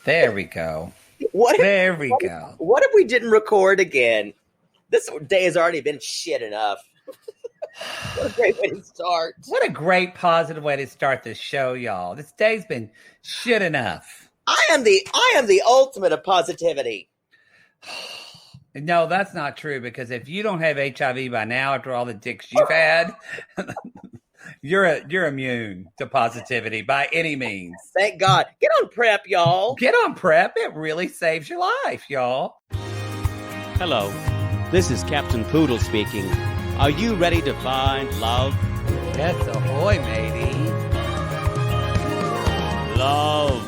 There we go. What if we didn't record again? This day has already been shit enough. What a great way to start. What a great positive way to start this show, y'all. This day's been shit enough. I am the ultimate of positivity. No, that's not true, because if you don't have HIV by now after all the dicks you've had, you're immune to positivity by any means. Thank God. Get on PrEP, y'all. Get on PrEP. It really saves your life, y'all. Hello, this is Captain Poodle speaking. Are you ready to find love? Yes, ahoy, matey. Love.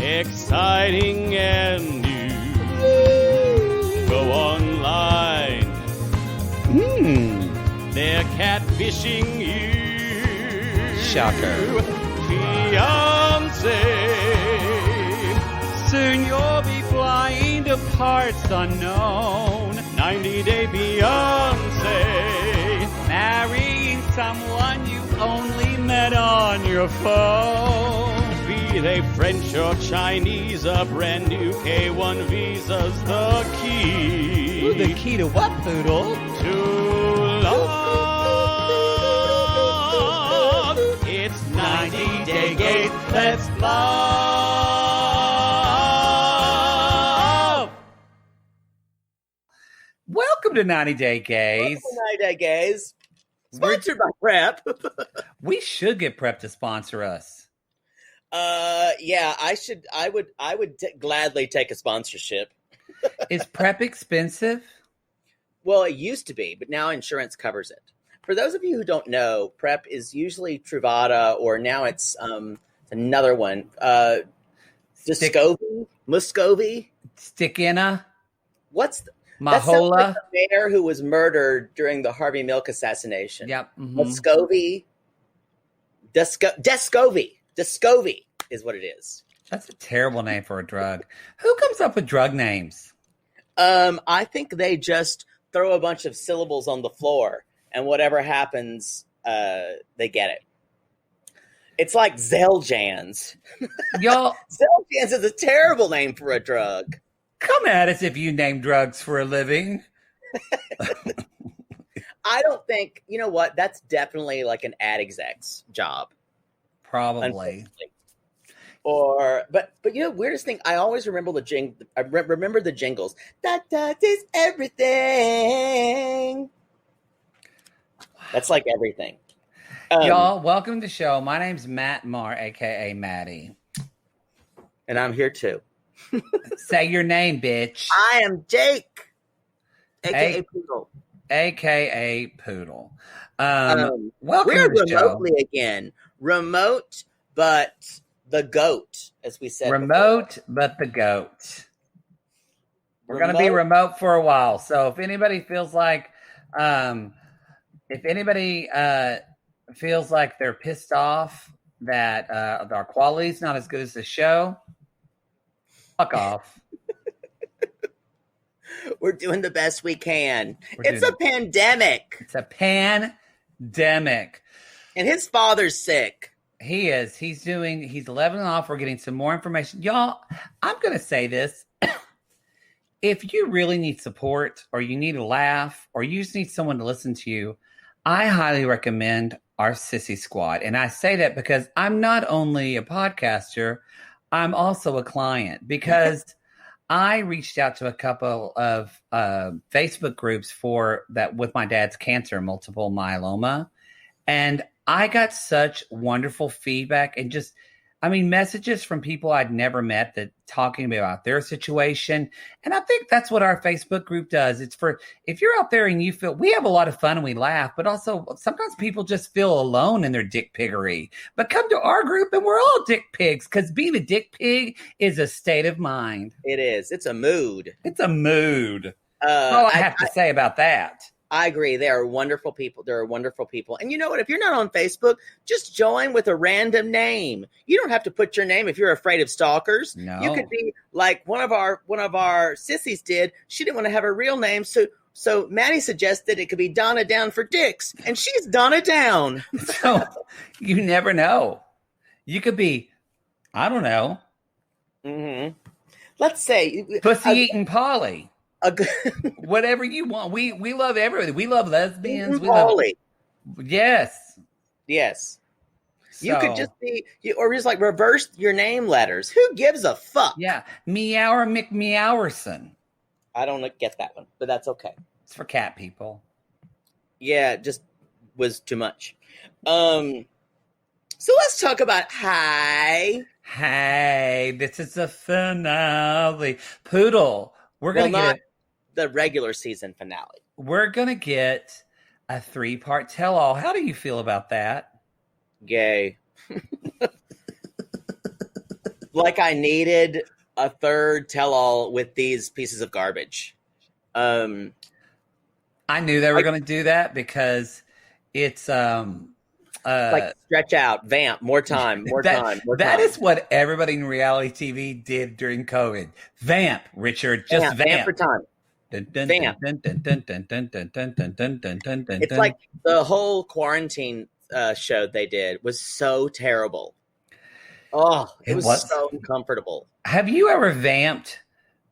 Exciting and new. Go online. They're catfishing you. Shocker. Fiancé. Soon you'll be flying to parts unknown. 90-day Fiancé. Marrying someone you only met on your phone. Be they French or Chinese, a brand new K1 visa's the key. Ooh, the key to what, Poodle? To love. It's 90-day gate. Let's love. Welcome to 90-Day Gays. 90-Day Gays. Sponsored by PrEP. We should get PrEP to sponsor us. Yeah, I would gladly take a sponsorship. Is PrEP expensive? Well, it used to be, but now insurance covers it. For those of you who don't know, PrEP is usually Truvada, or now it's another one. Muscovy? Stickinna? What's Mahola? That sounds like the mayor who was murdered during the Harvey Milk assassination. Yep. Mm-hmm. Muscovy. Descovy is what it is. That's a terrible name for a drug. Who comes up with drug names? I think they just throw a bunch of syllables on the floor, and whatever happens, they get it. It's like Zeljans. Y'all, Zeljans is a terrible name for a drug. come at us if you name drugs for a living. I don't think, you know what? That's definitely like an ad exec's job. Probably. But you know, weirdest thing, I always remember remember the jingles. That is everything. That's like everything. Y'all, welcome to the show. My name's Matt Marr, aka Maddie. And I'm here too. Say your name, bitch. I am Jake, aka Poodle. AKA Poodle. Welcome we're to the remotely show. again. Remote, but the goat, as we said. Remote, but the goat. We're going to be remote for a while. So if anybody feels like, they're pissed off that our quality's not as good as the show, fuck off. We're doing the best we can. It's a pandemic. It's a pandemic. And his father's sick. He is. He's leveling off. We're getting some more information. Y'all, I'm going to say this. If you really need support, or you need a laugh, or you just need someone to listen to you, I highly recommend our Sissy Squad. And I say that because I'm not only a podcaster, I'm also a client, because I reached out to a couple of Facebook groups for that with my dad's cancer, multiple myeloma. And I got such wonderful feedback and messages from people I'd never met that talking about their situation. And I think that's what our Facebook group does. It's for, if you're out there and you feel, we have a lot of fun and we laugh, but also sometimes people just feel alone in their dick piggery. But come to our group and we're all dick pigs, because being a dick pig is a state of mind. It is. It's a mood. It's a mood. All I have to say about that. I agree. They are wonderful people. They're wonderful people. And you know what? If you're not on Facebook, just join with a random name. You don't have to put your name if you're afraid of stalkers. No. You could be like one of our sissies did. She didn't want to have her real name, so Maddie suggested it could be Donna Down for Dicks, and she's Donna Down. So you never know. You could be I don't know. Mm-hmm. Let's say Pussy eating Polly. a good Whatever you want. We love everybody. We love lesbians. We Polly. love. Yes. Yes. So, You could just be, or just like reverse your name letters. Who gives a fuck? yeah, Meower McMeowerson. I don't get that one, but that's okay. It's for cat people. Yeah, it just was too much. So let's talk about Hi. Hey, this is the finale. Poodle. We're gonna get the regular season finale. We're gonna get a 3-part tell-all. How do you feel about that? Gay. Like I needed a third tell-all with these pieces of garbage. I knew they were going to do that because it's like stretch out, vamp, more time. That is what everybody in reality TV did during COVID. Vamp, Richard, just vamp for time. Vamp. It's like the whole quarantine show they did was so terrible. Oh, it was so uncomfortable. Have you ever vamped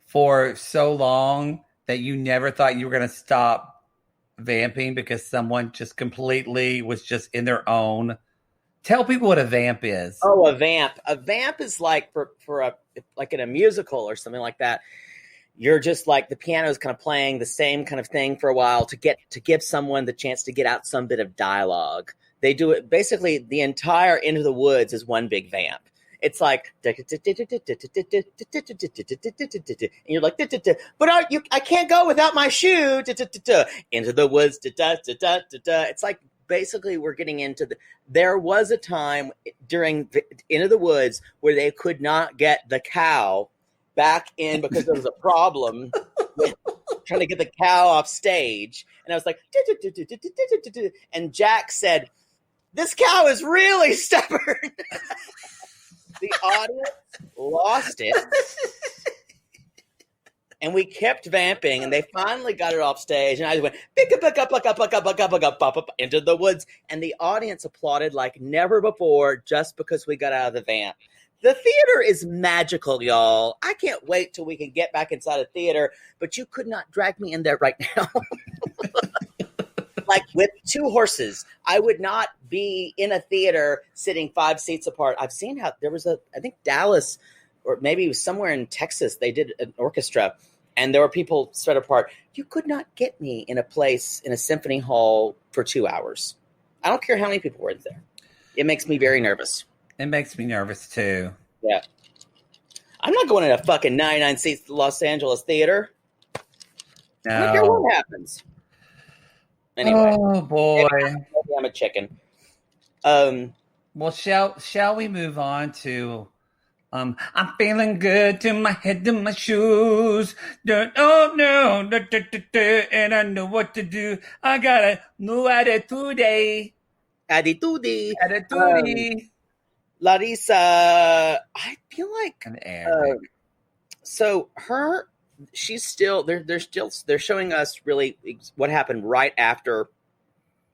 for so long that you never thought you were going to stop vamping because someone just completely was just in their own? Tell people what a vamp is. Oh, a vamp. A vamp is like for a like in a musical or something like that. You're just like the piano is kind of playing the same kind of thing for a while to give someone the chance to get out some bit of dialogue. They do it basically the entire Into the Woods is one big vamp. It's like, and you're like, but I can't go without my shoe. Into the Woods. It's like basically we're getting into there was a time during Into the Woods where they could not get the cow back in because there was a problem with trying to get the cow off stage. And I was like, and Jack said, this cow is really stubborn. The audience lost it. And we kept vamping, and they finally got it off stage. And I went, Into the Woods. And the audience applauded like never before just because we got out of the vamp. The theater is magical, y'all. I can't wait till we can get back inside a theater, but you could not drag me in there right now. Like with 2 horses, I would not be in a theater sitting 5 seats apart. I've seen how there was I think Dallas, or maybe it was somewhere in Texas, they did an orchestra, and there were people spread apart. You could not get me in a place, in a symphony hall for 2 hours. I don't care how many people were in there. It makes me very nervous. It makes me nervous too. Yeah. I'm not going in a fucking 99 seats Los Angeles theater. No. I don't care what happens. Anyway. Oh boy. I'm a chicken. Well, shall we move on to I'm feeling good to my head to my shoes. Oh no, and I know what to do. I got a new attitude. Larissa, I feel like An air. so she's still they're showing us really what happened right after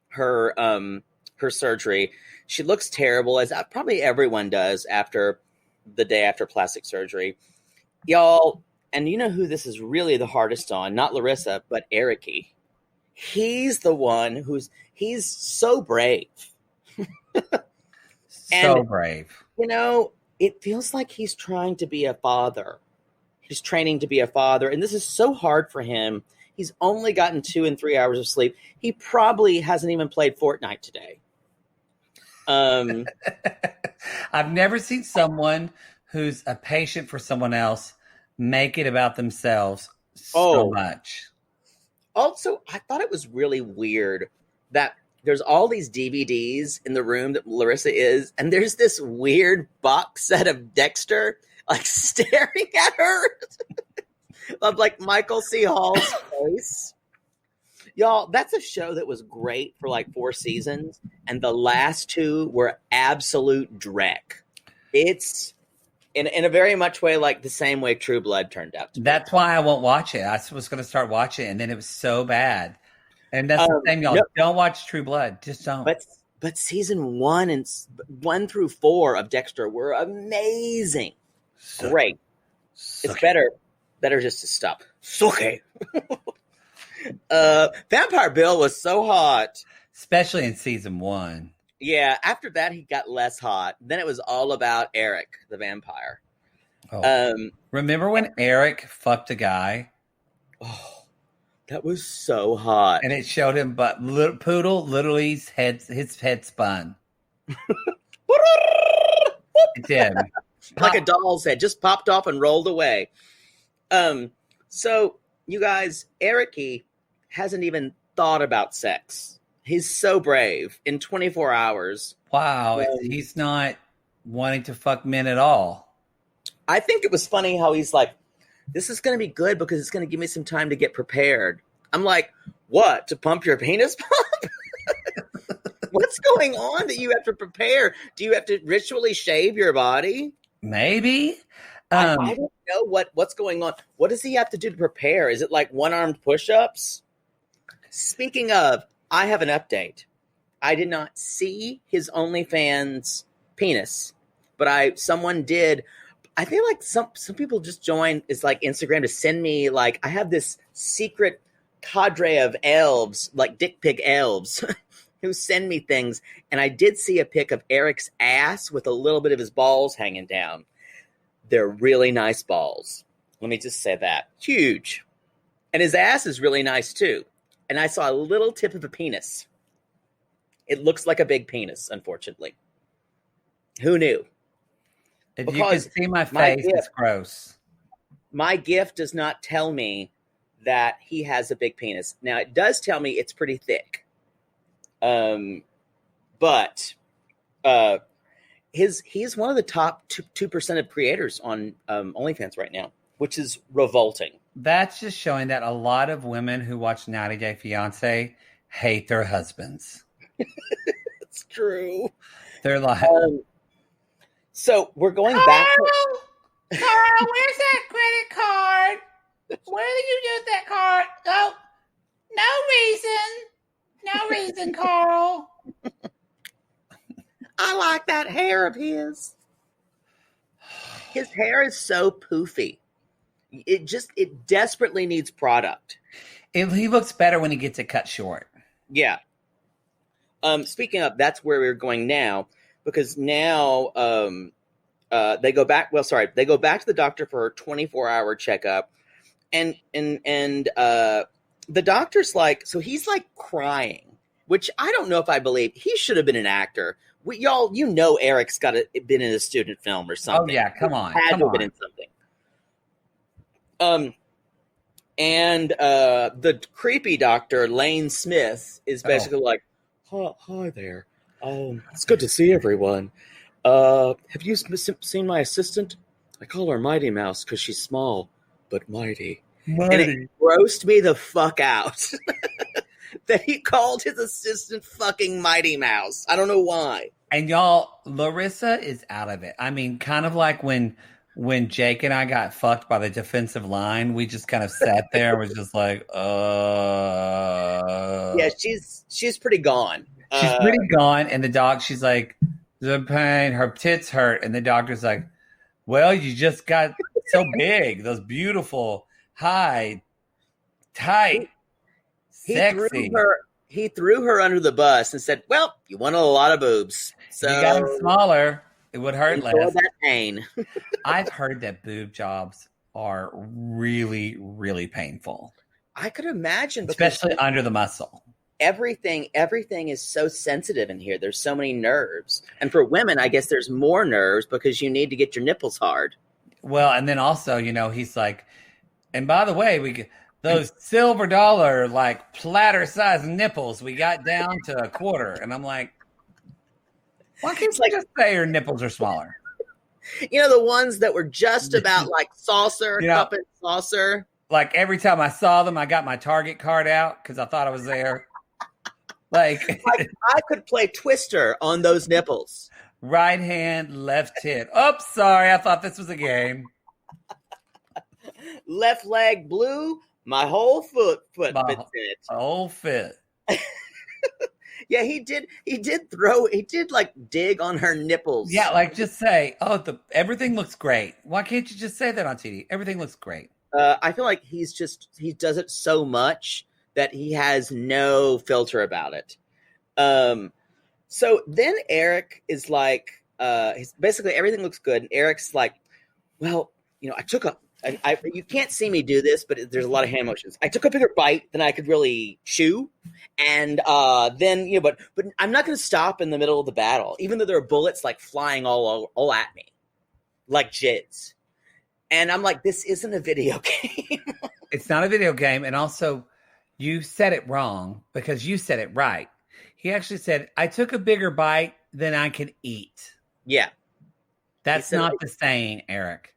her surgery. She looks terrible, as probably everyone does after the day after plastic surgery, y'all. And you know who this is really the hardest on? Not Larissa, but Ericy. He's the one he's so brave. So brave. You know, it feels like he's trying to be a father. He's training to be a father, and this is so hard for him. He's only gotten 2 and 3 hours of sleep. He probably hasn't even played Fortnite today. I've never seen someone who's a patient for someone else make it about themselves so much. Also, I thought it was really weird that there's all these DVDs in the room that Larissa is, and there's this weird box set of Dexter, like staring at her, of like Michael C. Hall's face. Y'all, that's a show that was great for like 4 seasons, and the last 2 were absolute dreck. It's in a very much way like the same way True Blood turned out to be. That's why I won't watch it. I was going to start watching it, and then it was so bad. And that's the same, y'all. Don't watch True Blood. Just don't. But But season 1 through 4 of Dexter were amazing. Great. It's better just to stop. Okay. Vampire Bill was so hot. Especially in season 1. Yeah, after that he got less hot. Then it was all about Eric, the vampire. Oh. Remember when Eric fucked a guy? Oh, that was so hot. And it showed him, but Poodle literally his head spun. It did. Like a doll's head, just popped off and rolled away. So you guys, Eric hasn't even thought about sex. He's so brave in 24 hours. Wow, he's not wanting to fuck men at all. I think it was funny how he's like, this is going to be good because it's going to give me some time to get prepared. I'm like, what? To pump your penis pump? What's going on that you have to prepare? Do you have to ritually shave your body? Maybe. I don't know what's going on. What does he have to do to prepare? Is it like one-armed push-ups? Speaking of, I have an update. I did not see his OnlyFans penis, but someone did. I feel like some people just join is like Instagram to send me like I have this secret cadre of elves, like dick pic elves, who send me things. And I did see a pic of Eric's ass with a little bit of his balls hanging down. They're really nice balls. Let me just say that. Huge. And his ass is really nice too. And I saw a little tip of a penis. It looks like a big penis, unfortunately. Who knew? If you could see my face, it's gross. My gift does not tell me that he has a big penis. Now, it does tell me it's pretty thick. But he's one of the top 2% of creators on OnlyFans right now, which is revolting. That's just showing that a lot of women who watch 90 Day Fiancé hate their husbands. It's true. They're like... so we're going back. Carl, where's that credit card? Where did you use that card? Oh, no reason, Carl. I like that hair of his. His hair is so poofy. It desperately needs product. He looks better when he gets it cut short. Yeah. Speaking of, that's where we're going now, because now they go back. Well, sorry, they go back to the doctor for a 24-hour checkup, and the doctor's like, so he's like crying, which I don't know if I believe. He should have been an actor. Y'all, Eric's been in a student film or something. Oh yeah, come on, had to have been in something. And the creepy doctor, Lane Smith, is basically like, hi there. It's good to see everyone. Have you seen my assistant? I call her Mighty Mouse because she's small, but mighty. And it grossed me the fuck out that he called his assistant fucking Mighty Mouse. I don't know why. And y'all, Larissa is out of it. I mean, kind of like when Jake and I got fucked by the defensive line, we just kind of sat there and was just like, Yeah, she's pretty gone. She's pretty gone. And the dog, she's like, the pain, her tits hurt. And the doctor's like, well, you just got so big. Those beautiful, high, tight, sexy. He threw her under the bus and said, well, you wanted a lot of boobs. So if you got them smaller, it would hurt less. That pain. I've heard that boob jobs are really, really painful. I could imagine. Especially under the muscle. Everything is so sensitive in here. There's so many nerves. And for women, I guess there's more nerves because you need to get your nipples hard. Well, and then also, he's like, and by the way, we those silver dollar, like platter sized nipples, we got down to a quarter. And I'm like, why can't you just say your nipples are smaller? The ones that were just about like saucer, cup and saucer. Like every time I saw them, I got my Target card out because I thought I was there. Like I could play Twister on those nipples. Right hand, left tit. Oh, sorry. I thought this was a game. Left leg blue. My whole foot fits in it. Whole fit. Yeah, he did. He did like dig on her nipples. Yeah, like just say, "Oh, everything looks great." Why can't you just say that on TV? Everything looks great. I feel like he does it so much that he has no filter about it. So then Eric is like, basically everything looks good, and Eric's like, well, I took you can't see me do this, but there's a lot of hand motions. I took a bigger bite than I could really chew. And then, but I'm not going to stop in the middle of the battle, even though there are bullets like flying all at me, like jizz. And I'm like, this isn't a video game. It's not a video game. And also, you said it wrong because you said it right. He actually said, I took a bigger bite than I could eat. Yeah. That's not the saying, Eric.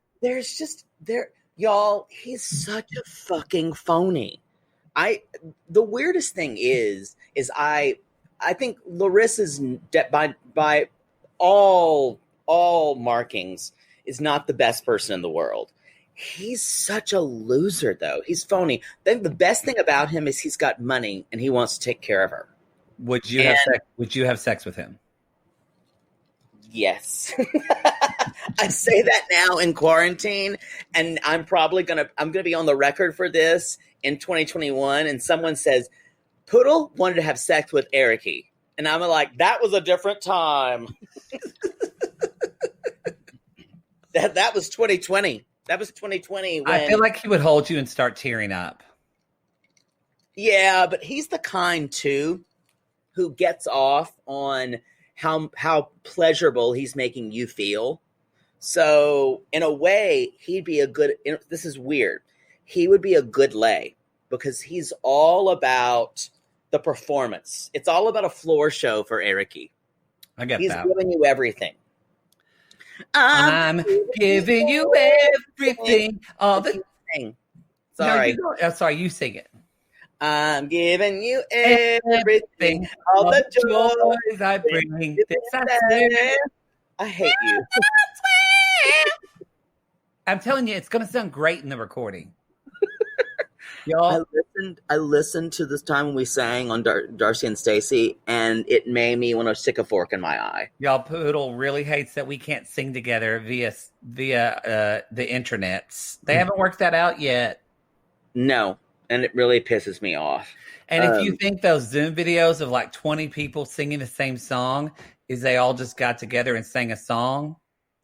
Y'all, he's such a fucking phony. The weirdest thing is I think Larissa's by all markings is not the best person in the world. He's such a loser, though. He's phony. Then the best thing about him is he's got money and he wants to take care of her. Would you have sex with him? Yes. I say that now in quarantine, and I'm gonna be on the record for this in 2021. And someone says, Poodle wanted to have sex with Ericy. And I'm like, that was a different time. That was 2020. That was 2020. I feel like he would hold you and start tearing up. Yeah, but he's the kind too who gets off on how pleasurable he's making you feel. So in a way, he'd be this is weird. He would be a good lay because he's all about the performance. It's all about a floor show for Ericy. I get He's that. giving you everything. I'm giving you everything. All the Sorry. No, sorry, you sing it. I'm giving you everything. All the joys I bring. This I swear. I hate you. I'm telling you, it's going to sound great in the recording. Y'all, I listened to this time when we sang on Darcy and Stacy, and it made me want to stick a fork in my eye. Y'all, Poodle really hates that we can't sing together via the internets. They haven't worked that out yet. No, and it really pisses me off. And if you think those Zoom videos of like 20 people singing the same song is they all just got together and sang a song,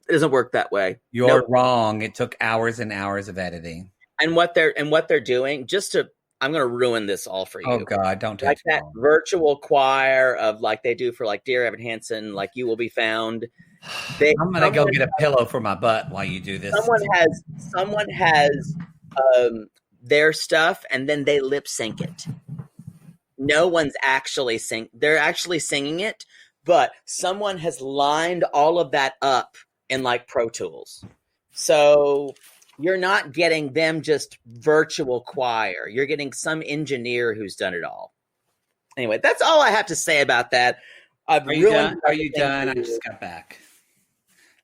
it doesn't work that way. You're wrong. It took hours and hours of editing. And what they're doing, I'm going to ruin this all for you. Oh God, don't touch like that virtual choir of like they do for like Dear Evan Hansen, like You Will Be Found. I'm going to go get a pillow for my butt while you do this. Someone has their stuff and then they lip sync it. No one's actually they're actually singing it, but someone has lined all of that up in like Pro Tools. So you're not getting them just virtual choir. You're getting some engineer who's done it all. Anyway, that's all I have to say about that. Are you done? I just got back.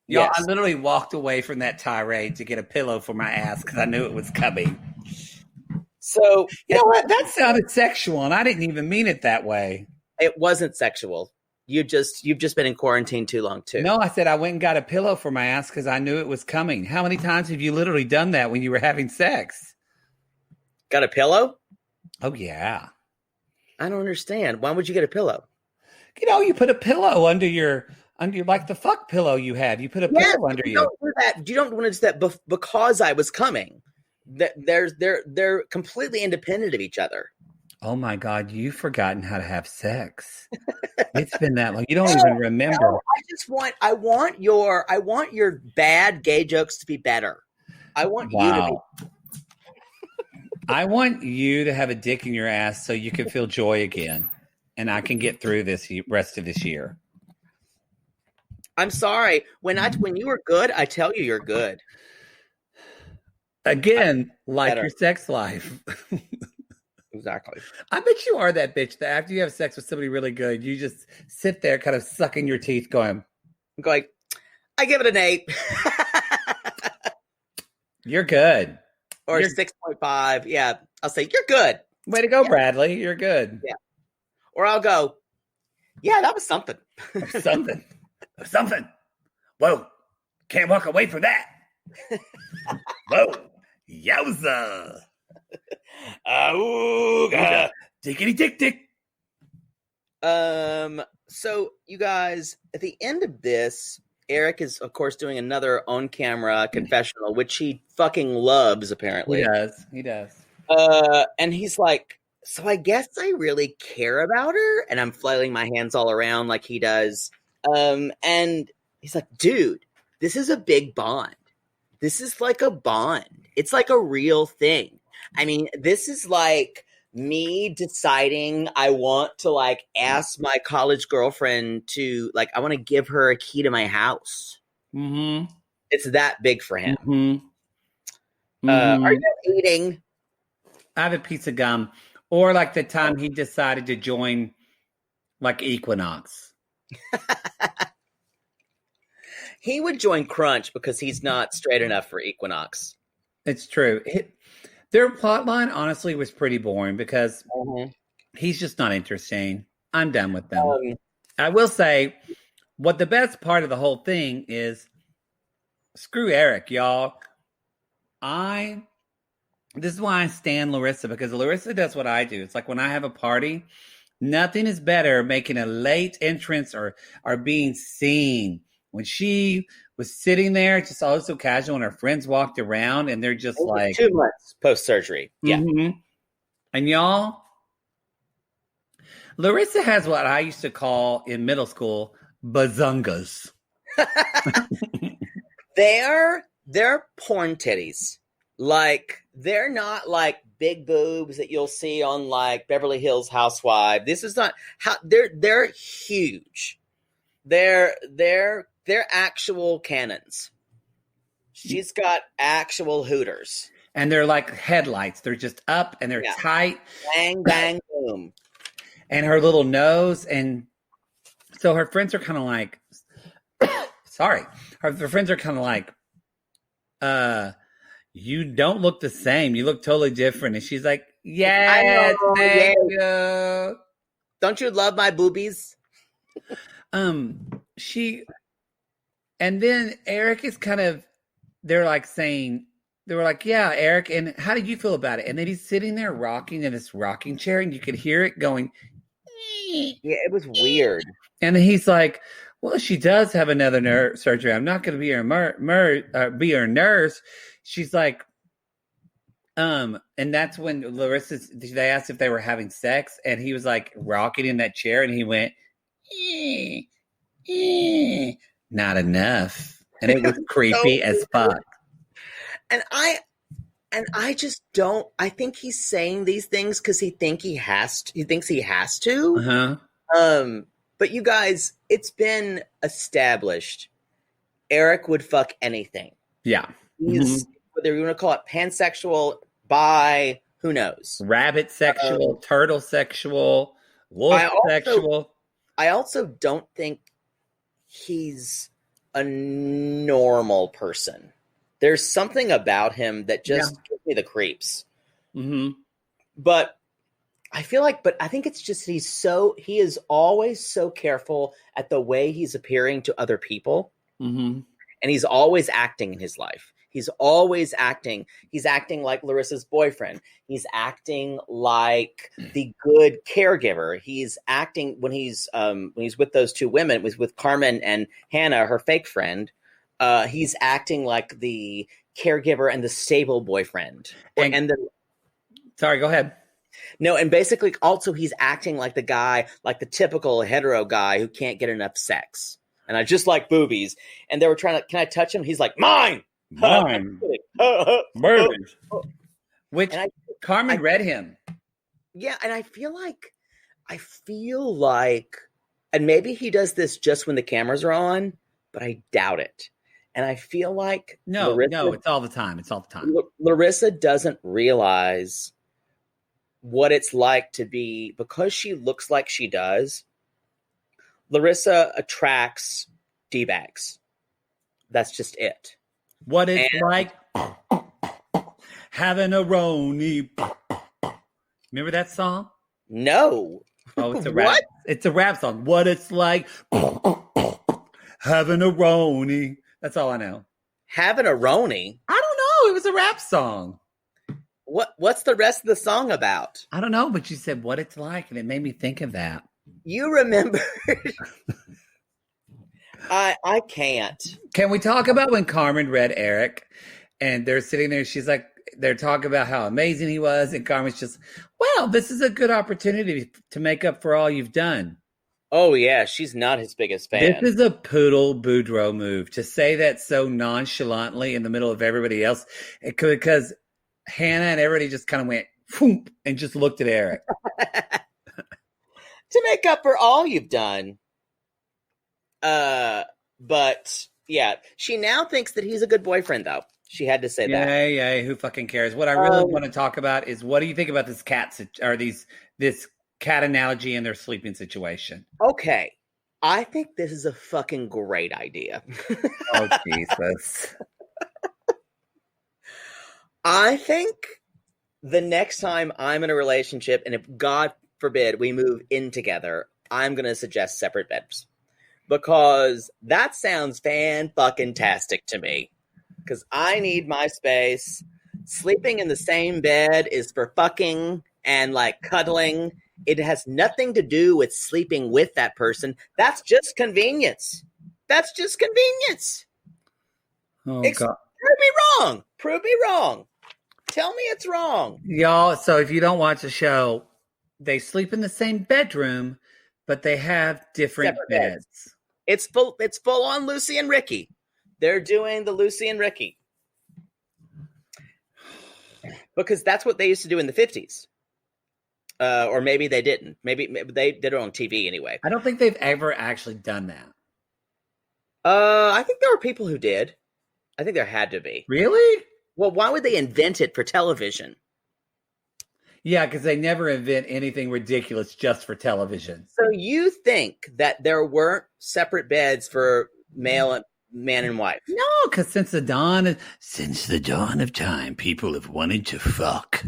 Y'all, yes. I literally walked away from that tirade to get a pillow for my ass because I knew it was coming. So, you know what? That sounded sexual, and I didn't even mean it that way. It wasn't sexual. You've just been in quarantine too long, too. No, I said I went and got a pillow for my ass because I knew it was coming. How many times have you literally done that when you were having sex? Got a pillow? Oh, yeah. I don't understand. Why would you get a pillow? You put a pillow under your like the fuck pillow you have. You put a pillow under you. Don't do that. You don't want to do that because I was coming. They're completely independent of each other. Oh my God, you've forgotten how to have sex. It's been that long. You don't even remember. No, I want your bad gay jokes to be better. I want you to be. I want you to have a dick in your ass so you can feel joy again. And I can get through this rest of this year. I'm sorry. When you were good, I tell you you're good. Again, like your sex life. Exactly. I bet you are that bitch that after you have sex with somebody really good, you just sit there kind of sucking your teeth going, I give it an 8. You're good. Or 6.5. Yeah. I'll say, you're good. Way to go, Bradley. You're good. Yeah. Or I'll go, Yeah, that was something. Something. Something. Whoa. Can't walk away from that. Whoa. Yowza. Ooga. Tickety tick tick. So you guys, at the end of this, Eric is, of course, doing another on-camera confessional, which he fucking loves, apparently. He does. And he's like, so I guess I really care about her, and I'm flailing my hands all around like he does. And he's like, dude, this is a big bond. This is like a bond. It's like a real thing. I mean, this is like me deciding I want to like ask my college girlfriend to like, I want to give her a key to my house. Mm-hmm. It's that big for him. Mm-hmm. Are you eating? I have a piece of gum. Or like the time he decided to join like Equinox. He would join Crunch because he's not straight enough for Equinox. It's true. Their plot line, honestly, was pretty boring because he's just not interesting. I'm done with them. I will say, what the best part of the whole thing is, screw Eric, y'all. This is why I stand Larissa, because Larissa does what I do. It's like when I have a party, nothing is better making a late entrance or being seen. When she was sitting there, just all so casual, and her friends walked around, and they're just like 2 months post-surgery. Yeah. Mm-hmm. And y'all, Larissa has what I used to call in middle school bazungas. They're porn titties. Like, they're not like big boobs that you'll see on like Beverly Hills Housewives. This is not how they're huge. They're actual cannons. She's got actual hooters. And they're like headlights. They're just up and they're tight. Bang, bang, boom. And her little nose. And so her friends are kind of like, sorry. Her friends are kind of like, you don't look the same. You look totally different. And she's like, yes, thank you. Don't you love my boobies? And then Eric is kind of, they were like, yeah, Eric, and how did you feel about it? And then he's sitting there rocking in this rocking chair, and you could hear it going. Yeah, it was weird. And then he's like, well, she does have another surgery. I'm not going to be her nurse. She's like, and that's when they asked if they were having sex, and he was like rocking in that chair, and he went, not enough. And it was creepy as fuck. And I just don't. I think he's saying these things because he thinks he has to. But you guys, it's been established. Eric would fuck anything. Yeah. He's whether you want to call it pansexual, bi, who knows? Rabbit sexual, turtle sexual, wolf sexual. I also don't think he's a normal person. There's something about him that just gives me the creeps. But I feel like, I think it's just he is always so careful at the way he's appearing to other people. And he's always acting in his life. He's always acting. He's acting like Larissa's boyfriend. He's acting like the good caregiver. He's acting when he's with those two women, with Carmen and Hannah, her fake friend. He's acting like the caregiver and the stable boyfriend. Sorry, go ahead. No, and basically also he's acting like the guy, like the typical hetero guy who can't get enough sex. And I just like boobies. And they were trying to, can I touch him? He's like, mine. Murders. Which Carmen read him. Yeah, and I feel like, and maybe he does this just when the cameras are on, but I doubt it. And I feel like no, it's all the time. Larissa doesn't realize what it's like to be, because she looks like she does. Larissa attracts D-bags. That's just it. What it's like having a Roni. Remember that song? No. Oh, it's a rap. What? It's a rap song. What it's like having a Roni. That's all I know. Having a Roni? I don't know. It was a rap song. What's the rest of the song about? I don't know, but you said what it's like, and it made me think of that. You remember? I can't. Can we talk about when Carmen read Eric, and they're sitting there? She's like, they're talking about how amazing he was, and Carmen's just, well, this is a good opportunity to make up for all you've done. Oh yeah, she's not his biggest fan. This is a poodle Boudreaux move to say that so nonchalantly in the middle of everybody else, because Hannah and everybody just kind of went whoop, and just looked at Eric. To make up for all you've done. But yeah, she now thinks that he's a good boyfriend, though. She had to say that. Yay, who fucking cares? What I really want to talk about is, what do you think about this this cat analogy in their sleeping situation? Okay, I think this is a fucking great idea. Oh, Jesus. I think the next time I'm in a relationship, and if God forbid we move in together, I'm going to suggest separate beds. Because that sounds fan-fucking-tastic to me. Because I need my space. Sleeping in the same bed is for fucking and like cuddling. It has nothing to do with sleeping with that person. That's just convenience. That's just convenience. Oh, God. Prove me wrong. Prove me wrong. Tell me it's wrong. Y'all, so if you don't watch the show, they sleep in the same bedroom, but they have different beds. It's full on Lucy and Ricky. They're doing the Lucy and Ricky. Because that's what they used to do in the 50s. Or maybe they didn't. Maybe they did it on TV anyway. I don't think they've ever actually done that. I think there were people who did. I think there had to be. Really? Well, why would they invent it for television? Yeah, because they never invent anything ridiculous just for television. So you think that there weren't separate beds for man and wife? No, because since the dawn of time, people have wanted to fuck.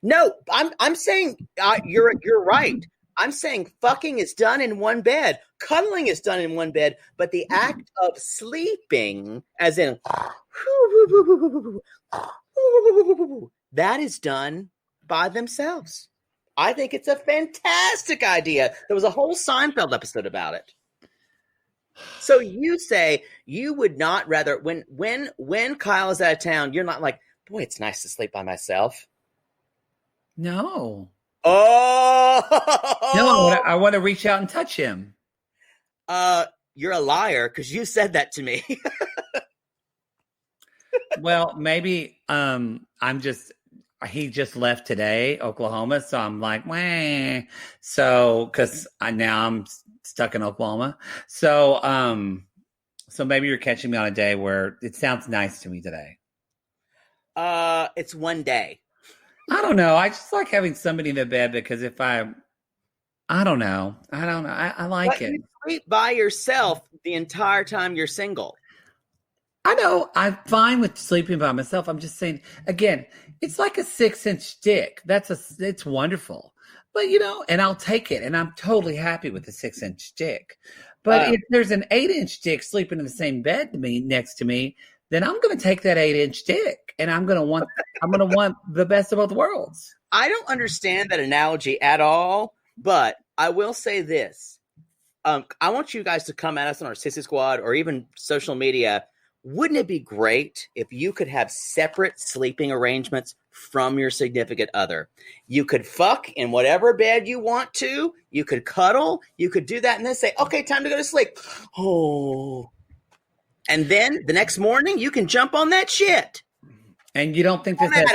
No, I'm saying you're right. I'm saying fucking is done in one bed, cuddling is done in one bed, but the act of sleeping, as in that is done by themselves. I think it's a fantastic idea. There was a whole Seinfeld episode about it. So you say you would not rather when Kyle is out of town, you're not like, boy, it's nice to sleep by myself. No. Oh no! I want to reach out and touch him. You're a liar because you said that to me. Well, maybe he just left today, Oklahoma, so I'm like, wah. So because now I'm stuck in Oklahoma, so maybe you're catching me on a day where it sounds nice to me today. It's one day. I don't know. I just like having somebody in the bed because I don't know. I like it. You sleep by yourself the entire time you're single. I know. I'm fine with sleeping by myself. I'm just saying, again, it's like a 6-inch dick. It's wonderful. But, and I'll take it. And I'm totally happy with the 6-inch dick. But if there's an 8-inch dick sleeping in the same bed next to me, then I'm going to take that 8-inch dick, and I'm going to want the best of both worlds. I don't understand that analogy at all, but I will say this. I want you guys to come at us on our Sissy Squad or even social media. Wouldn't it be great if you could have separate sleeping arrangements from your significant other? You could fuck in whatever bed you want to. You could cuddle. You could do that and then say, okay, time to go to sleep. Oh. And then the next morning, you can jump on that shit. And you don't think this has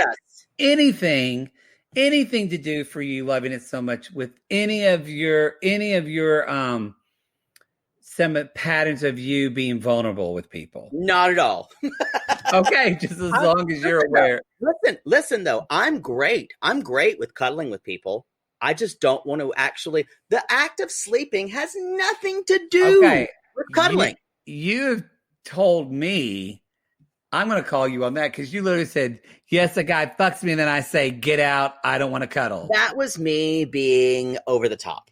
anything to do for you loving it so much with any of your some patterns of you being vulnerable with people? Not at all. Okay, just as long as you're aware. Listen, though, I'm great. I'm great with cuddling with people. I just don't want to actually. The act of sleeping has nothing to do with cuddling. You've told me, I'm going to call you on that because you literally said, yes, a guy fucks me, and then I say, get out, I don't want to cuddle. That was me being over the top.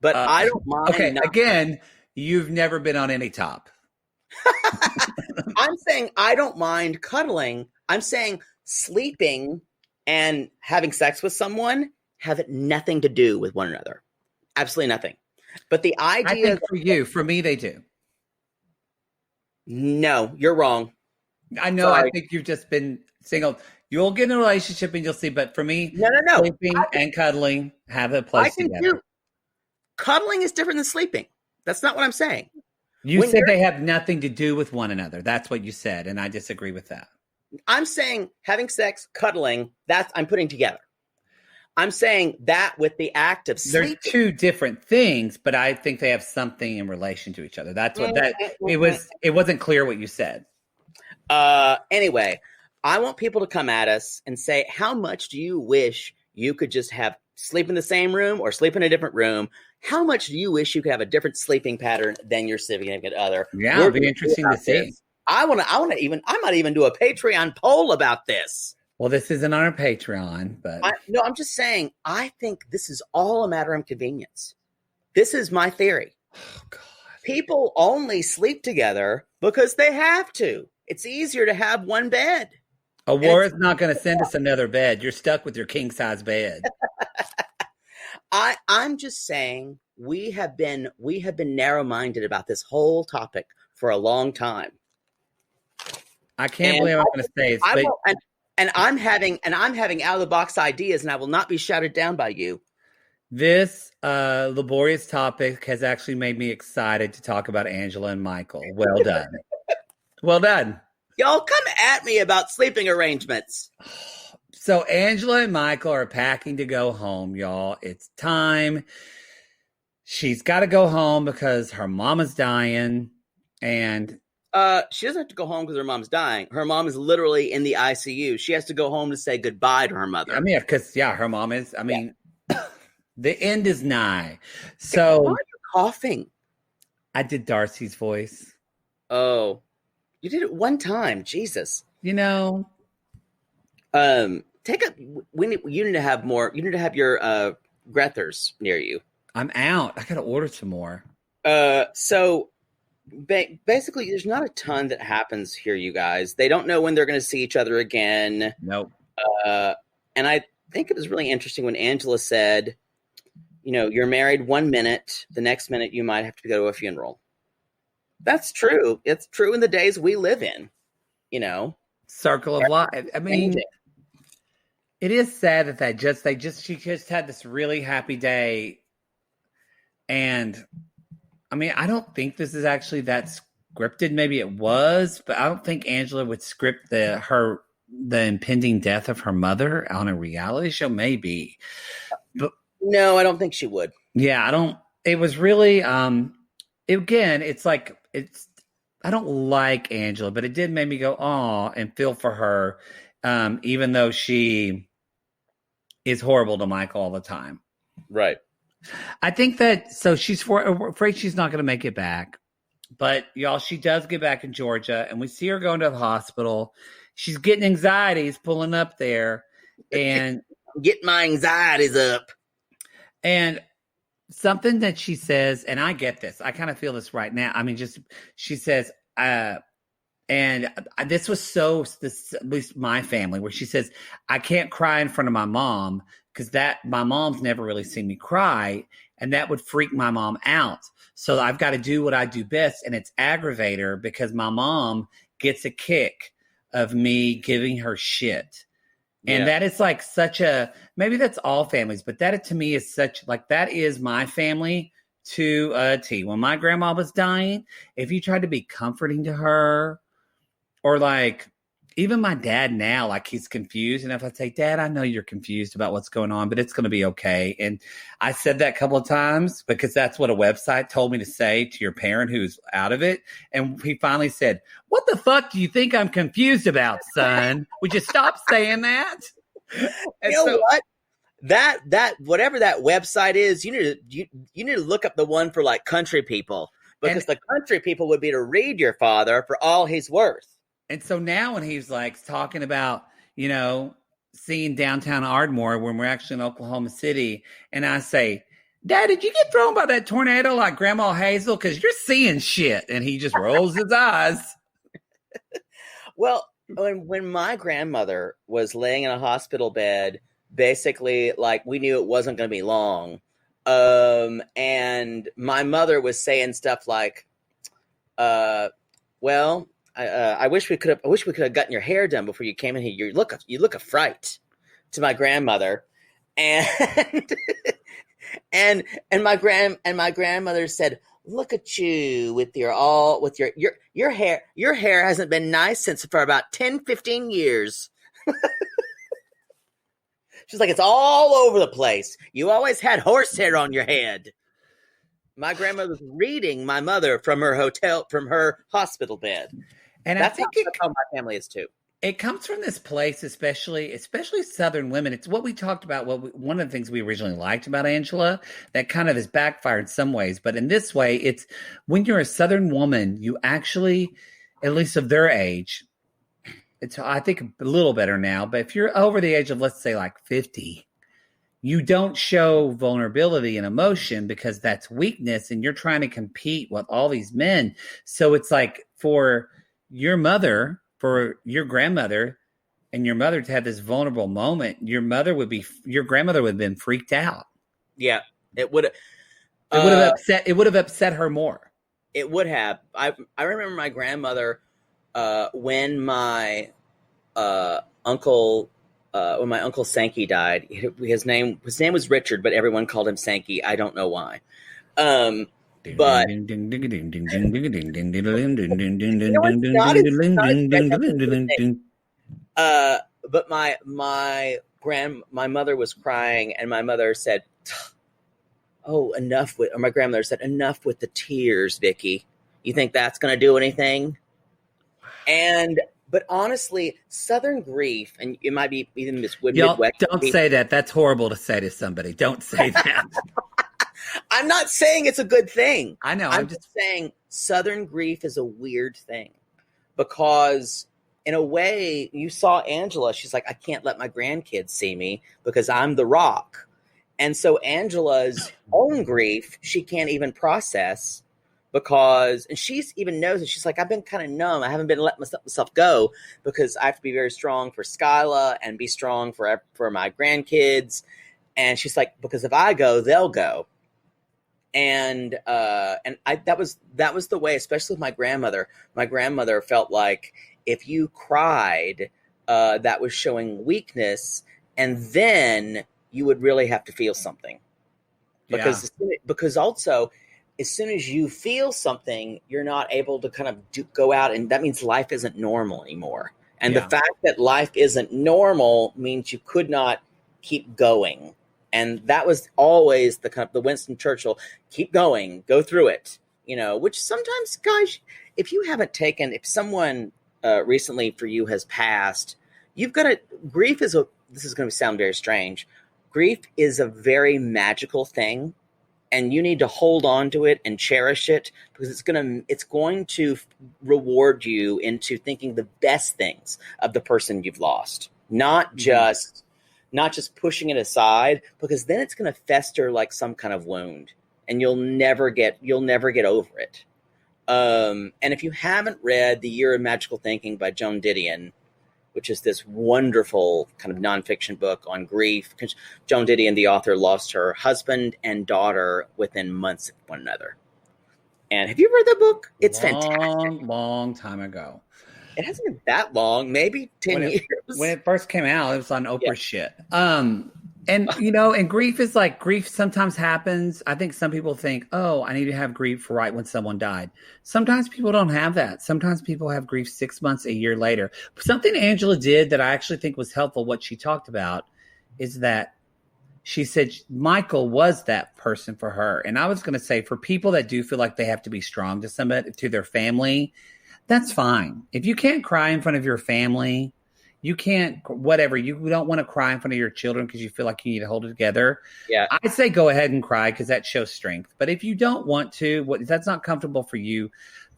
But I don't mind. Okay, again, you've never been on any top. I'm saying I don't mind cuddling. I'm saying sleeping and having sex with someone have nothing to do with one another. Absolutely nothing. But the idea... I think for me, they do. No, you're wrong. I know. Sorry. I think you've just been single. You'll get in a relationship and you'll see. But for me, no. Sleeping and cuddling have a place together. Cuddling is different than sleeping. That's not what I'm saying. You said they have nothing to do with one another. That's what you said, and I disagree with that. I'm saying having sex, cuddling, that's I'm putting together. I'm saying that with the act of sleeping. They're two different things, but I think they have something in relation to each other. That's what it wasn't clear what you said. Anyway, I want people to come at us and say, how much do you wish you could just have sleep in the same room or sleep in a different room? How much do you wish you could have a different sleeping pattern than your significant other? Yeah, it'd be interesting to see. I might even do a Patreon poll about this. Well, this isn't on our Patreon, but I'm just saying, I think this is all a matter of convenience. This is my theory. Oh, God. People only sleep together because they have to. It's easier to have one bed. Aurora's not going to send us another bed. You're stuck with your king size bed. I'm just saying we have been narrow-minded about this whole topic for a long time. I can't believe I'm going to say it. And I'm having out of the box ideas, and I will not be shouted down by you. This laborious topic has actually made me excited to talk about Angela and Michael. Well done. Well done. Y'all come at me about sleeping arrangements. So Angela and Michael are packing to go home, y'all. It's time. She's got to go home because her mom is dying, and she doesn't have to go home because her mom's dying. Her mom is literally in the ICU. She has to go home to say goodbye to her mother. I mean, because her mom is. I mean, the end is nigh. So why are you coughing? I did Darcy's voice. Oh, you did it one time. Jesus. You know. You need to have more. You need to have your Grethers near you. I'm out. I gotta order some more. So basically, there's not a ton that happens here, you guys. They don't know when they're going to see each other again. Nope. And I think it was really interesting when Angela said, you're married 1 minute, the next minute you might have to go to a funeral. That's true. It's true in the days we live in, Circle of life. I mean, it is sad that she just had this really happy day. And I mean, I don't think this is actually that scripted. Maybe it was, but I don't think Angela would script the impending death of her mother on a reality show. Maybe, but no, I don't think she would. Yeah, I don't. It was really, it's like I don't like Angela, but it did make me go, "Aw," and feel for her, even though she is horrible to Michael all the time. Right. I think that she's afraid she's not going to make it back, but y'all, she does get back in Georgia, and we see her going to the hospital. She's getting anxieties pulling up there, and get my anxieties up. And something that she says, and I get this, I kind of feel this right now. I mean, she says, and this was at least my family, where she says, I can't cry in front of my mom because my mom's never really seen me cry, and that would freak my mom out. So I've got to do what I do best, and it's aggravate her because my mom gets a kick of me giving her shit. And that is like maybe that's all families, but that to me is that is my family to a T. When my grandma was dying, if you tried to be comforting to her, or like even my dad now, like he's confused. And if I say, Dad, I know you're confused about what's going on, but it's going to be okay. And I said that a couple of times because that's what a website told me to say to your parent who's out of it. And he finally said, what the fuck do you think I'm confused about, son? Would you stop saying that? And you know what? That whatever that website is, you need to look up the one for like country people, because the country people would be to read your father for all he's worth. And so now when he's like talking about, seeing downtown Ardmore when we're actually in Oklahoma City, and I say, Dad, did you get thrown by that tornado like Grandma Hazel? Because you're seeing shit. And he just rolls his eyes. Well, when my grandmother was laying in a hospital bed, basically, like, we knew it wasn't going to be long. And my mother was saying stuff like, I wish we could have gotten your hair done before you came in here. You look a fright, to my grandmother. And and my grandmother said, look at you with your hair. Your hair hasn't been nice for about 10, 15 years. She's like, it's all over the place. You always had horsehair on your head. My grandmother was reading my mother from her hospital bed. And that's I think how my family is too. It comes from this place, especially Southern women. It's what we talked about. One of the things we originally liked about Angela that kind of has backfired in some ways. But in this way, it's when you're a Southern woman, you actually, at least of their age, it's, I think, a little better now. But if you're over the age of, let's say, like 50, you don't show vulnerability and emotion because that's weakness, and you're trying to compete with all these men. So it's like for your mother, for your grandmother, and your mother to have this vulnerable moment, your grandmother would have been freaked out. Yeah, it would. It would have upset her more. It would have. I remember my grandmother when my uncle Sankey died. His name was Richard, but everyone called him Sankey. I don't know why. But my mother was crying, and my mother said, "Oh, enough with." Or my grandmother said, "Enough with the tears, Vicky. You think that's going to do anything?" But honestly, Southern grief, and it might be even this Midwest. Don't say that. That's horrible to say to somebody. Don't say that. I'm not saying it's a good thing. I know. I'm just saying Southern grief is a weird thing because in a way you saw Angela. She's like, I can't let my grandkids see me because I'm the rock. And so Angela's own grief, she can't even process because, and she's even knows it. She's like, I've been kind of numb. I haven't been letting myself go because I have to be very strong for Skyla and be strong for my grandkids. And she's like, because if I go, they'll go. And that was the way, especially with my grandmother. My grandmother felt like if you cried, that was showing weakness, and then you would really have to feel something. Because also, as soon as you feel something, you're not able to kind of go out, and that means life isn't normal anymore. And the fact that life isn't normal means you could not keep going. And that was always the kind of the Winston Churchill, keep going, go through it, which sometimes, guys, if someone recently for you has passed, you've got to, this is going to sound very strange. Grief is a very magical thing, and you need to hold on to it and cherish it because it's going to reward you into thinking the best things of the person you've lost, not just pushing it aside, because then it's going to fester like some kind of wound, and you'll never get over it. And if you haven't read The Year of Magical Thinking by Joan Didion, which is this wonderful kind of nonfiction book on grief, because Joan Didion, the author, lost her husband and daughter within months of one another. And have you read that book? It's fantastic. Long time ago. It hasn't been that long, maybe 10 years. When it first came out, it was on Oprah shit. And grief is like, grief sometimes happens. I think some people think, oh, I need to have grief right when someone died. Sometimes people don't have that. Sometimes people have grief 6 months, a year later. Something Angela did that I actually think was helpful, what she talked about, is that she said Michael was that person for her. And I was going to say, for people that do feel like they have to be strong to somebody, to their family, that's fine. If you can't cry in front of your family, you can't, whatever, you don't want to cry in front of your children because you feel like you need to hold it together. Yeah. I'd say go ahead and cry because that shows strength. But if you don't want to, if that's not comfortable for you,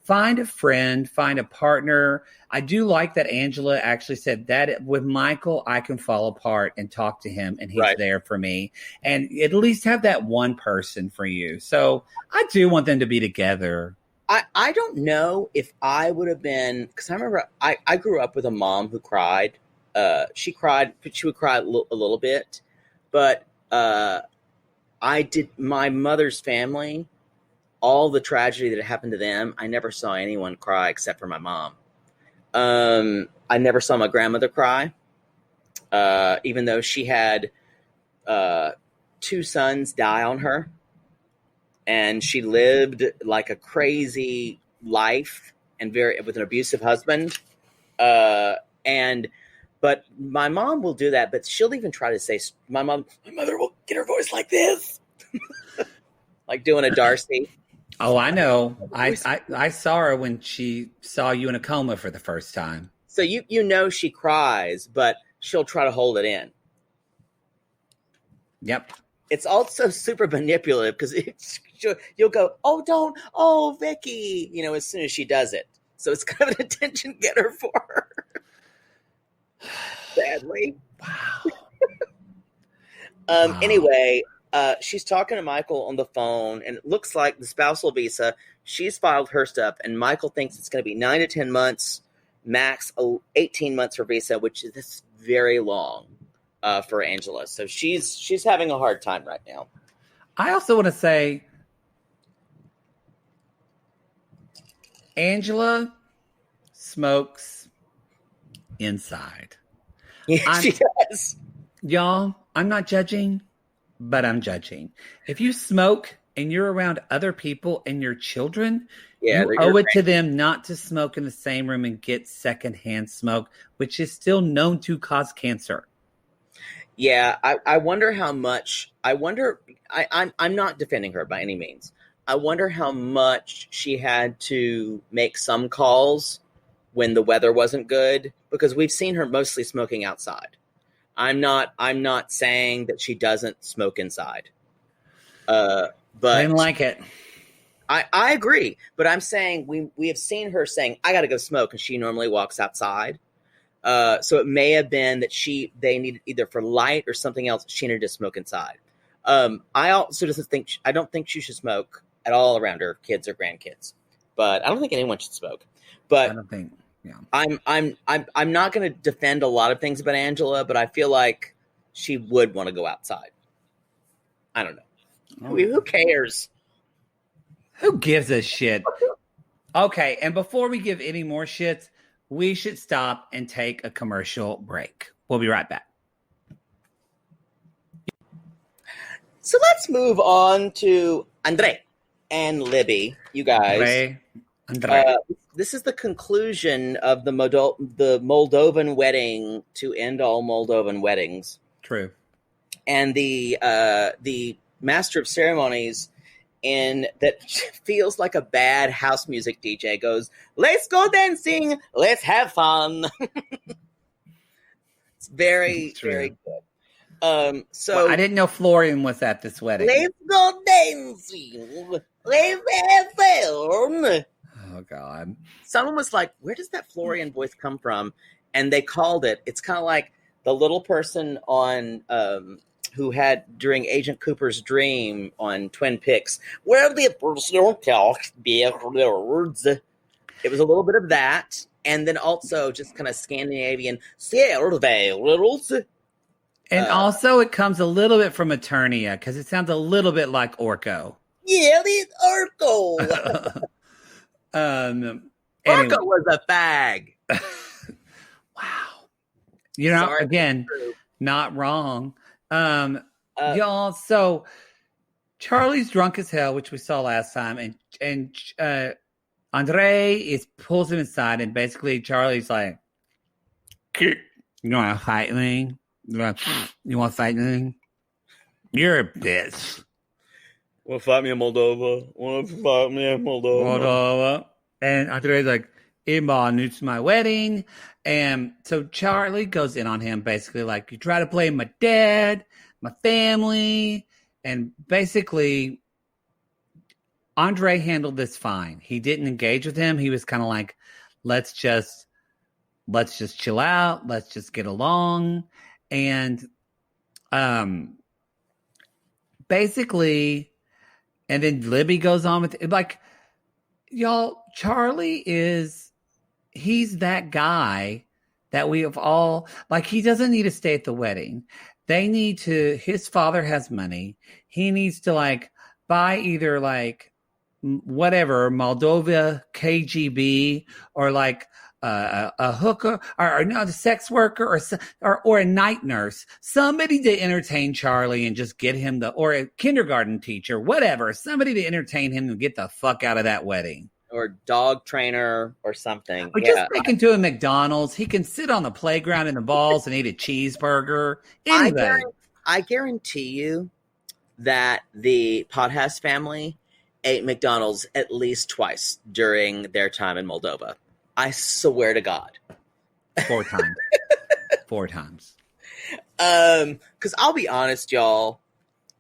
find a friend, find a partner. I do like that Angela actually said that with Michael, I can fall apart and talk to him and he's there for me. And at least have that one person for you. So I do want them to be together. I don't know if I would have been, because I remember I grew up with a mom who cried. She cried, but she would cry a little bit. But I did, my mother's family, all the tragedy that happened to them, I never saw anyone cry except for my mom. I never saw my grandmother cry, even though she had 2 sons die on her. And she lived like a crazy life and with an abusive husband. But my mom will do that, but she'll even try to say, my mother will get her voice like this, like doing a Darcy. Oh, I know. I saw her when she saw you in a coma for the first time. So you know she cries, but she'll try to hold it in. Yep. It's also super manipulative because you'll go, oh, Vicky, as soon as she does it. So it's kind of an attention getter for her. Sadly. Wow. Anyway, she's talking to Michael on the phone, and it looks like the spousal visa, she's filed her stuff, and Michael thinks it's going to be 9 to 10 months, max 18 months for visa, which is very long. For Angela. So she's having a hard time right now. I also want to say Angela smokes inside. Yeah, she does. Y'all, I'm not judging, but I'm judging. If you smoke and you're around other people and your children, you owe it to them not to smoke in the same room and get secondhand smoke, which is still known to cause cancer. Yeah, I wonder how much. I'm not defending her by any means. I wonder how much she had to make some calls when the weather wasn't good, because we've seen her mostly smoking outside. I'm not saying that she doesn't smoke inside. But I didn't like it. I agree, but I'm saying we have seen her saying, "I got to go smoke," and she normally walks outside. So it may have been that they needed either for light or something else. She needed to smoke inside. I also I don't think she should smoke at all around her kids or grandkids, but I don't think anyone should smoke. But I don't think, yeah. I'm not going to defend a lot of things about Angela, but I feel like she would want to go outside. I don't know. Who cares? Who gives a shit? Okay. And before we give any more shits, we should stop and take a commercial break. We'll be right back. So let's move on to Andrei and Libby, you guys. Andrei. This is the conclusion of the Moldovan wedding to end all Moldovan weddings. True. And the master of ceremonies that feels like a bad house music DJ goes, "Let's go dancing, let's have fun." It's very, very good. So I didn't know Florian was at this wedding. Let's go dancing, let's have fun. Oh God! Someone was like, "Where does that Florian voice come from?" And they called it. It's kind of like the little person on. Who had during Agent Cooper's dream on Twin Peaks, where the person talks big words. It was a little bit of that, and then also just kind of Scandinavian riddles. And also, it comes a little bit from Eternia because it sounds a little bit like Orko. Yeah, it's Orko. Anyway. Orko was a fag. Wow. Sorry, again, not wrong. Y'all, so Charlie's drunk as hell, which we saw last time, and Andrei pulls him inside, and basically Charlie's like, "You want to fight me? You want to fight me? You're a bitch. Want to fight me in Moldova? Want to fight me in Moldova?" And Andrei's like, "Iman, it's my wedding." And so Charlie goes in on him, basically like, "You try to play my dad, my family." And basically, Andrei handled this fine. He didn't engage with him. He was kind of like, let's just chill out. Let's just get along. And basically, and then Libby goes on with it. Like, y'all, Charlie he's that guy that we have all, like, he doesn't need to stay at the wedding. They need to, his father has money. He needs to, like, buy either, like, whatever, Moldova KGB, or like a hooker, or no, the sex worker, or a night nurse, somebody to entertain Charlie and just get him or a kindergarten teacher, whatever, somebody to entertain him and get the fuck out of that wedding. Or dog trainer or something. Or just take him to a McDonald's. He can sit on the playground in the balls and eat a cheeseburger. Anyway. I guarantee you that the Podhas family ate McDonald's at least twice during their time in Moldova. I swear to God. 4 times. 4 times. Because I'll be honest, y'all,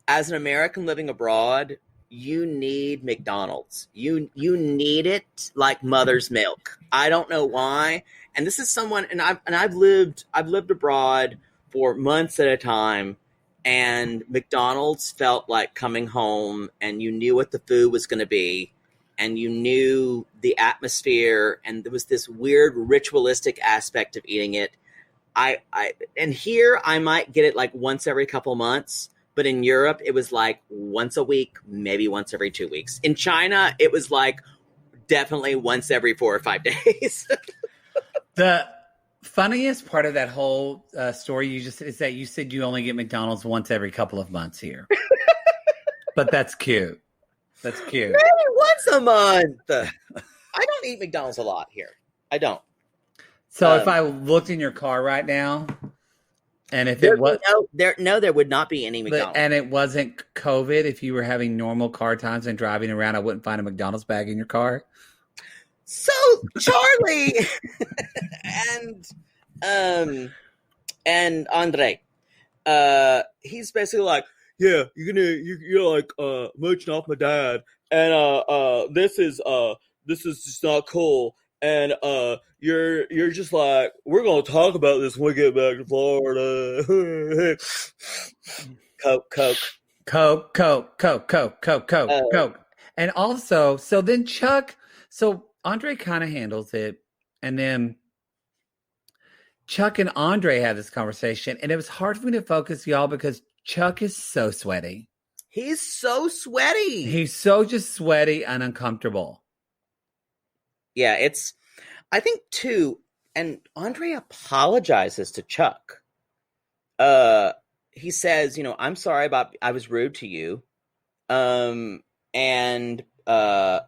as an American living abroad, you need McDonald's. You need it like mother's milk. I don't know why. And this is someone, and I've lived abroad for months at a time, and McDonald's felt like coming home, and you knew what the food was going to be, and you knew the atmosphere, and there was this weird ritualistic aspect of eating it. And here I might get it like once every couple months. But in Europe, it was like once a week, maybe once every 2 weeks. In China, it was like definitely once every 4 or 5 days. The funniest part of that whole story is that you said you only get McDonald's once every couple of months here. But that's cute. That's cute. Maybe once a month. I don't eat McDonald's a lot here. I don't. So if I looked in your car right now, and if there would not be any McDonald's. And it wasn't COVID, if you were having normal car times and driving around, I wouldn't find a McDonald's bag in your car. So Charlie and Andrei, he's basically like, yeah, you're like mooching off my dad, and this is just not cool. And you're just like, we're gonna talk about this when we get back to Florida. Coke. And also, so then Andrei kind of handles it, and then Chuck and Andrei had this conversation, and it was hard for me to focus, y'all, because Chuck is so sweaty. He's so sweaty. He's so just sweaty and uncomfortable. Yeah, I think too, and Andrei apologizes to Chuck. He says, I'm sorry I was rude to you. And I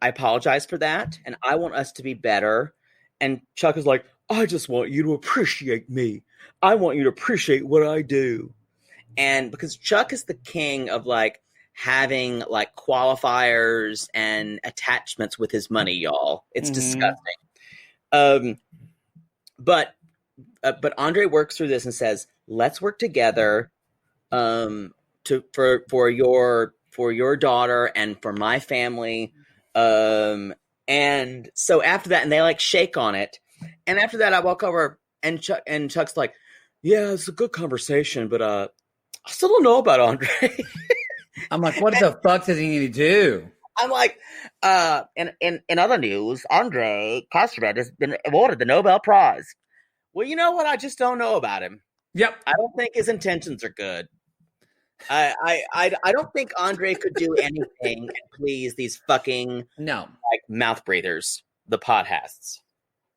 apologize for that, and I want us to be better. And Chuck is like, I just want you to appreciate me. I want you to appreciate what I do. And because Chuck is the king of like having like qualifiers and attachments with his money, y'all. It's disgusting. But Andrei works through this and says, let's work together for your daughter and for my family. And so after that, and they like shake on it. And after that, I walk over and Chuck's like, yeah, it's a good conversation, but I still don't know about Andrei. I'm like, what the fuck does he need to do? I'm like, in other news, Andrei Kostrad has been awarded the Nobel Prize. Well, you know what? I just don't know about him. Yep. I don't think his intentions are good. I don't think Andrei could do anything and please these fucking like mouth breathers, the Podhasts.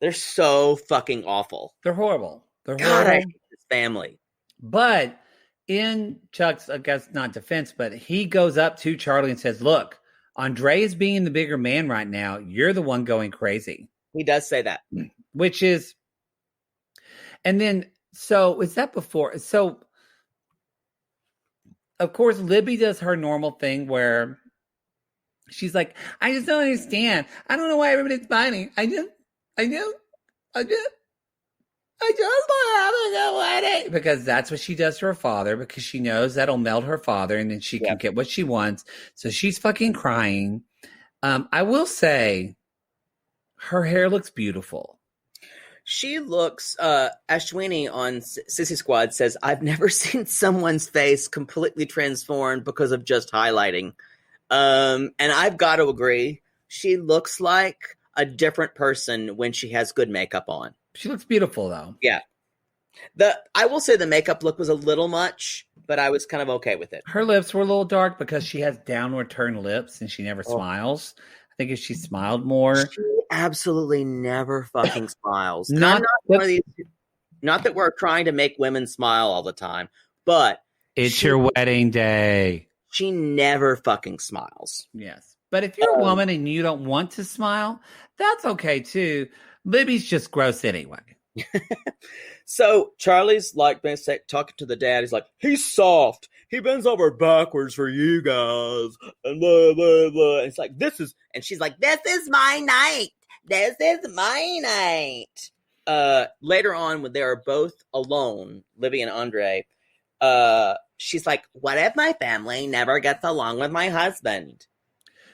They're so fucking awful. They're horrible. God, I hate this family. But in Chuck's, I guess not defense, but he goes up to Charlie and says, look, Andrei is being the bigger man right now. You're the one going crazy. He does say that. Which is, and then, so is that before? So, of course, Libby does her normal thing where she's like, I just don't understand. I don't know why everybody's fighting. I do. I just want having a wedding. Because that's what she does to her father, because she knows that'll melt her father and then she can get what she wants. So she's fucking crying. I will say her hair looks beautiful. She looks, Ashwini on Sissy Squad says, I've never seen someone's face completely transformed because of just highlighting. And I've got to agree. She looks like a different person when she has good makeup on. She looks beautiful, though. Yeah. I will say the makeup look was a little much, but I was kind of okay with it. Her lips were a little dark because she has downward turned lips and she never smiles. I think if she smiled more. She absolutely never fucking smiles. Not that we're trying to make women smile all the time, but it's your wedding day. She never fucking smiles. Yes. But if you're a woman and you don't want to smile, that's okay too. Libby's just gross anyway. So Charlie's like talking to the dad. He's like, he's soft. He bends over backwards for you guys. And blah, blah, blah. And it's like, and she's like, this is my night. This is my night. Later on, when they are both alone, Libby and Andrei, she's like, what if my family never gets along with my husband?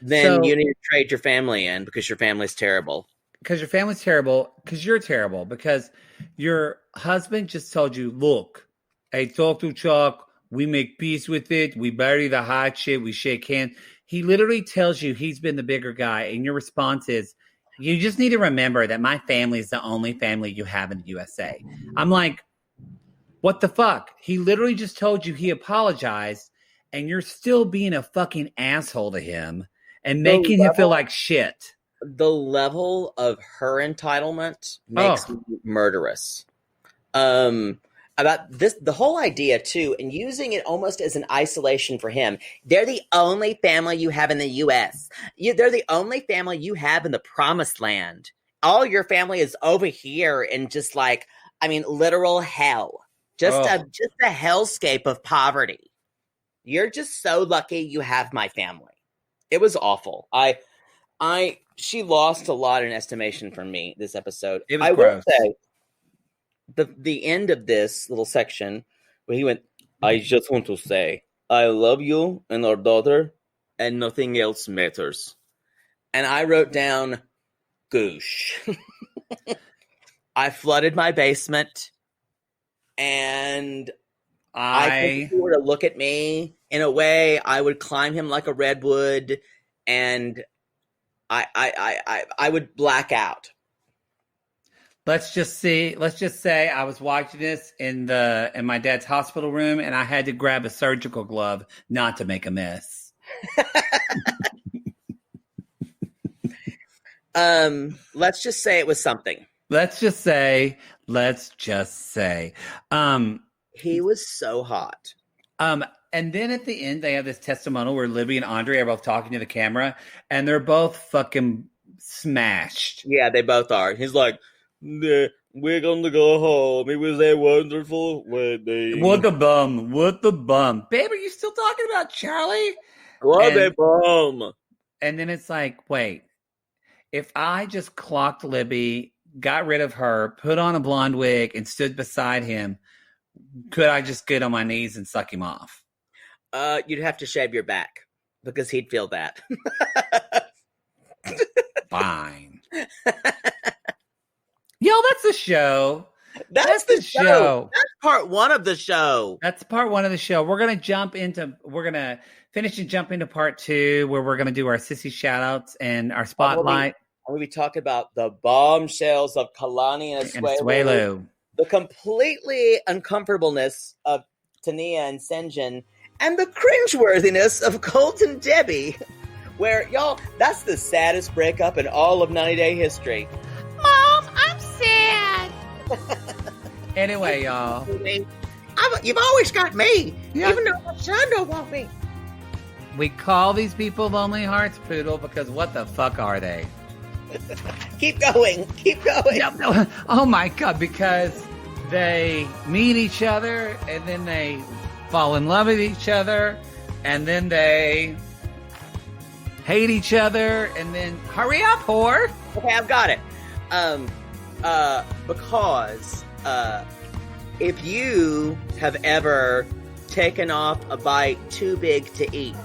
Then you need to trade your family in because your family's terrible. Because your family's terrible, because you're terrible, because your husband just told you, look, I talk to Chuck, we make peace with it, we bury the hot shit, we shake hands. He literally tells you he's been the bigger guy, and your response is, you just need to remember that my family is the only family you have in the USA. I'm like, what the fuck? He literally just told you he apologized, and you're still being a fucking asshole to hhim and making him feel like shit. The level of her entitlement makes me murderous. About this, the whole idea too, and using it almost as an isolation for him. They're the only family you have in the U.S. They're the only family you have in the promised land. All your family is over here in just like, I mean, literal hell. Just a hellscape of poverty. You're just so lucky you have my family. It was awful. She lost a lot in estimation from me this episode. It was gross. Will say the end of this little section where he went, I just want to say I love you and our daughter and nothing else matters. And I wrote down goosh. I flooded my basement and I think he were to look at me in a way I would climb him like a redwood and I would black out. Let's just say I was watching this in my dad's hospital room and I had to grab a surgical glove not to make a mess. Let's just say it was something. Let's just say he was so hot. And then at the end, they have this testimonial where Libby and Andrei are both talking to the camera, and they're both fucking smashed. Yeah, they both are. He's like, we're going to go home. It was a wonderful wedding. What the bum. Babe, are you still talking about Charlie? What a bum. And then it's like, wait, if I just clocked Libby, got rid of her, put on a blonde wig, and stood beside him, could I just get on my knees and suck him off? You'd have to shave your back because he'd feel that. Fine. Yo, that's the show. That's the show. That's part one of the show. That's part one of the show. We're going to finish and jump into part two where we're going to do our sissy shout outs and our spotlight. We'll be talking about the bombshells of Kalani and Asuelu. The completely uncomfortableness of Tania and Syngin, and the cringeworthiness of Colt and Debbie, where, y'all, that's the saddest breakup in all of 90-day history. Mom, I'm sad. Anyway, y'all. You've always got me, yeah. Even though my son don't want me. We call these people Lonely Hearts, Poodle, because what the fuck are they? Keep going. No. Oh my God, because they meet each other and then they fall in love with each other and then they hate each other and then hurry up, whore. Okay, I've got it. Because if you have ever taken off a bite too big to eat,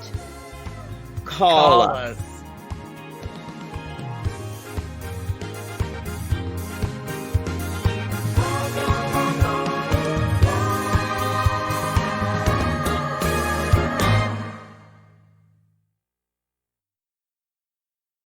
call us.